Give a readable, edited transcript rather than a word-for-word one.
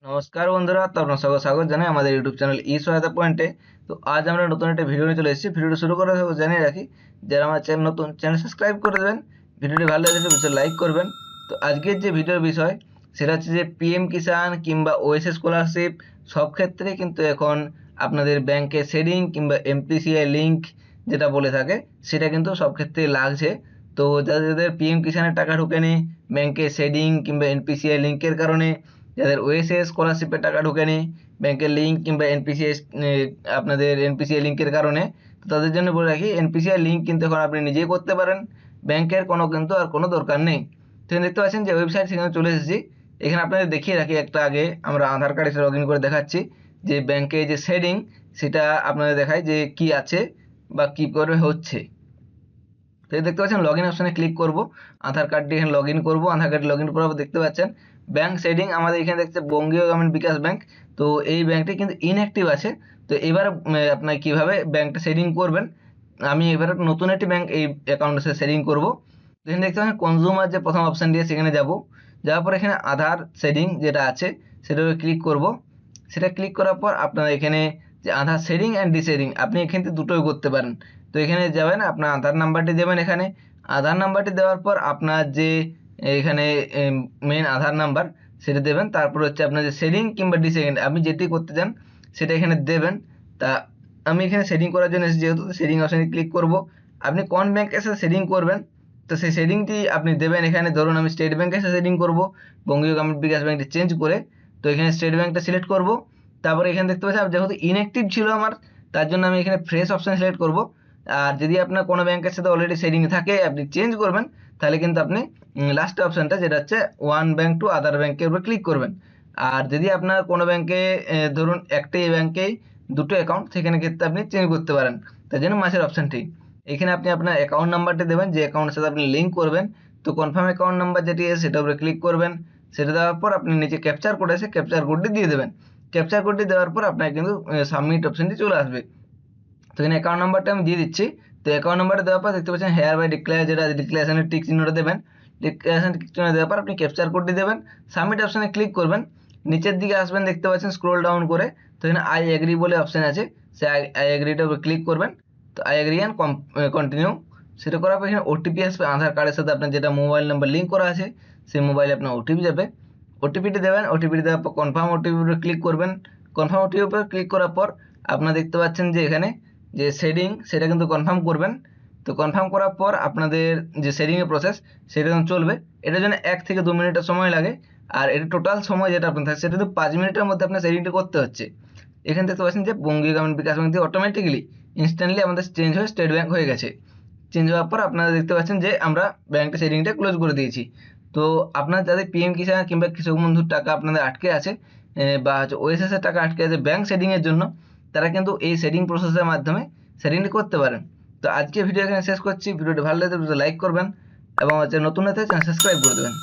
নমস্কার বন্ধুরা, তো আপনার সকল স্বাগত জানাই আমাদের ইউটিউব চ্যানেল ই সহায়তা পয়েন্টে। তো আজ আমরা নতুন একটা ভিডিও নিয়ে চলে এসেছি। ভিডিওটি শুরু করার আগে জানিয়ে রাখি, যারা আমার চ্যানেল নতুন, চ্যানেল সাবস্ক্রাইব করে দেবেন, ভিডিওটি ভালো লাগলে অবশ্যই লাইক করবেন। তো আজকের যে ভিডিওর বিষয় সেটা হচ্ছে যে পিএম কিষাণ কিংবা ওএসএস স্কলারশিপ সব ক্ষেত্রে কিন্তু এখন আপনাদের ব্যাংকে শেডিং কিংবা এমপিসিআই লিঙ্ক যেটা বলে থাকে সেটা কিন্তু সব ক্ষেত্রেই লাগছে। তো যাদের পিএম কিষাণের টাকা ঢোকেনি ব্যাংকে শেডিং কিংবা এনপিসিআই লিঙ্কের কারণে, যাদের ওএসএস স্কলারশিপের টাকা ঢোকেনি ব্যাংকের লিঙ্ক কিংবা এনপিসিআই আপনাদের এনপিসিআই লিঙ্কের কারণে, তো তাদের জন্য বলে রাখি এনপিসিআই লিঙ্ক কিন্তু এখন আপনি নিজেই করতে পারেন, ব্যাংকের কিন্তু আর কোনো দরকার নেই। তো দেখতে পাচ্ছেন যে ওয়েবসাইট সেখানে চলে এসেছি। এখানে আপনাদের দেখিয়ে রাখি, একটা আগে আমরা আধার কার্ড এসে লগ ইন করে দেখাচ্ছি যে ব্যাংকে যে শেডিং সেটা আপনাদের দেখায় যে কি আছে বা কি করে হচ্ছে। তো দেখতে পাচ্ছেন লগ ইন অপশানে ক্লিক করব, আধার কার্ডটি এখানে লগ ইন করবো। আধার কার্ড লগ ইন করার পর দেখতে পাচ্ছেন ব্যাংক শেডিং আমাদের এখানে দেখছে বঙ্গীয় গ্রামীণ বিকাশ ব্যাংক। তো এই ব্যাংকটি কিন্তু ইনঅ্যাক্টিভ আছে। তো এবার আপনার কিভাবে ব্যাংকটা শেডিং করবেন, আমি এবার নতুন একটি ব্যাংক এই অ্যাকাউন্টে শেডিং করব। এখানে দেখতে পাচ্ছেন কনজিউমার যে প্রথম অপশান দিয়ে সেখানে যাব, যাওয়ার পর এখানে আধার শেডিং যেটা আছে সেটাকে ক্লিক করব। সেটা ক্লিক করার পর আপনারা এখানে যে আধার শেডিং অ্যান্ড ডিশেডিং আপনি এখান থেকে দুটোই করতে পারেন। তো এখানে যাবেন, আপনার আধার নাম্বারটি দেবেন। এখানে আধার নাম্বারটি দেওয়ার পর আপনার যে এখানে মেন আধার নাম্বার সেটা দেবেন। তারপর হচ্ছে আপনার যে শেডিং কিংবা ডিশেডিং আপনি যেটি করতে চান সেটা এখানে দেবেন। তা আমি এখানে শেডিং করার জন্য যেহেতু শেডিং অপশানে ক্লিক করব। আপনি কোন ব্যাংকের সাথে শেডিং করবেন তো সেই শেডিংটি আপনি দেবেন। এখানে ধরুন আমি স্টেট ব্যাংকের সাথে শেডিং করব, বঙ্গীয় গ্রামীণ বিকাশ ব্যাংকটি চেঞ্জ করে। তো এখানে স্টেট ব্যাংকটা সিলেক্ট করব। তারপরে এখানে দেখতে পাচ্ছি যেহেতু ইনঅ্যাক্টিভ ছিল আমার, তার জন্য আমি এখানে ফ্রেশ অপশান সিলেক্ট করব। আর যদি আপনার কোনো ব্যাংকের সাথে অলরেডি শেডিং থাকে আপনি চেঞ্জ করবেন, তাহলে কিন্তু আপনি লাস্ট অপশানটা যেটা হচ্ছে ওয়ান ব্যাংক টু আদার ব্যাংকের উপর ক্লিক করবেন। আর যদি আপনার কোনো ব্যাংকে ধরুন একটাই ব্যাংকেই দুটো অ্যাকাউন্ট, সেখানে ক্ষেত্রে আপনি চেঞ্জ করতে পারেন। তার জন্য মাঝের অপশানটি এখানে আপনি আপনার অ্যাকাউন্ট নাম্বারটি দেবেন যে অ্যাকাউন্টের সাথে আপনি লিঙ্ক করবেন। তো কনফার্ম অ্যাকাউন্ট নাম্বার যেটি আছে সেটার উপরে ক্লিক করবেন। সেটা দেওয়ার পর আপনি নিচে ক্যাপচার কোড আছে, ক্যাপচার কোডটি দিয়ে দেবেন। ক্যাপচার কোডটি দেওয়ার পর আপনার কিন্তু সাবমিট অপশানটি চলে আসবে। তো এখানে অ্যাকাউন্ট নাম্বারটা আমি দিয়ে দিচ্ছি। তো অ্যাকাউন্ট নাম্বারটা দেওয়ার পর দেখতে পাচ্ছেন হেয়ার বাই ডিক্লেয়ার, যেটা ডিক্লারেশনের টিক চিহ্নটা দেবেন। ডিক্লারেশন টিক চিহ্ন দেওয়ার পর আপনি ক্যাপচার কোডটি দেবেন, সাবমিট অপশানে ক্লিক করবেন। নিচের দিকে আসবেন, দেখতে পাচ্ছেন স্ক্রোল ডাউন করে, তো এখানে আই এগ্রি বলে অপশান আছে, সে আই এগ্রিটার উপর ক্লিক করবেন। তো আই এগ্রি অ্যান্ড কন্টিনিউ সেটা করার পর এখানে ওটিপি আসবে। আধার কার্ডের সাথে আপনার যেটা মোবাইল নাম্বার লিঙ্ক করা আছে সেই মোবাইলে আপনার ওটিপি যাবে, ওটিপিটি দেবেন। ওটিপিটি দেওয়ার পর কনফার্ম ওটিপির উপর ক্লিক করবেন। কনফার্ম ওটিপির উপর ক্লিক করার পর আপনারা দেখতে পাচ্ছেন যে এখানে যে শেডিং সেটা কিন্তু কনফার্ম করবেন। তো কনফার্ম করার পর আপনাদের যে শেডিংয়ের প্রসেস সেটা কিন্তু চলবে। এটার জন্য 1 থেকে 2 মিনিটের সময় লাগে। আর এটা টোটাল সময় যেটা আপনার থাকে সেটা কিন্তু 5 মিনিটের মধ্যে আপনার শেডিংটা করতে হচ্ছে। এখানে দেখতে পাচ্ছেন যে বঙ্গীয় গ্রামীণ বিকাশ ব্যাংক থেকে অটোমেটিক্যালি ইনস্ট্যান্টলি আমাদের চেঞ্জ হয়ে স্টেট ব্যাংক হয়ে গেছে। চেঞ্জ হওয়ার পর আপনারা দেখতে পাচ্ছেন যে আমরা ব্যাংকটা শেডিংটা ক্লোজ করে দিয়েছি। তো আপনার যাদের পিএম কিষাণ কিংবা কৃষক বন্ধুর টাকা আপনাদের আটকে আছে বা হচ্ছে ওএসএস এর টাকা আটকে আছে ব্যাংক শেডিংয়ের জন্য, তারা কিন্তু এই শেডিং প্রসেসের মাধ্যমে শেডিংটি করতে পারেন। তো আজকে ভিডিও এখানে শেষ করছি। ভিডিওটি ভালো লাগলে লাইক করবেন এবং হচ্ছে নতুন হতে চ্যানেল সাবস্ক্রাইব করে দেবেন।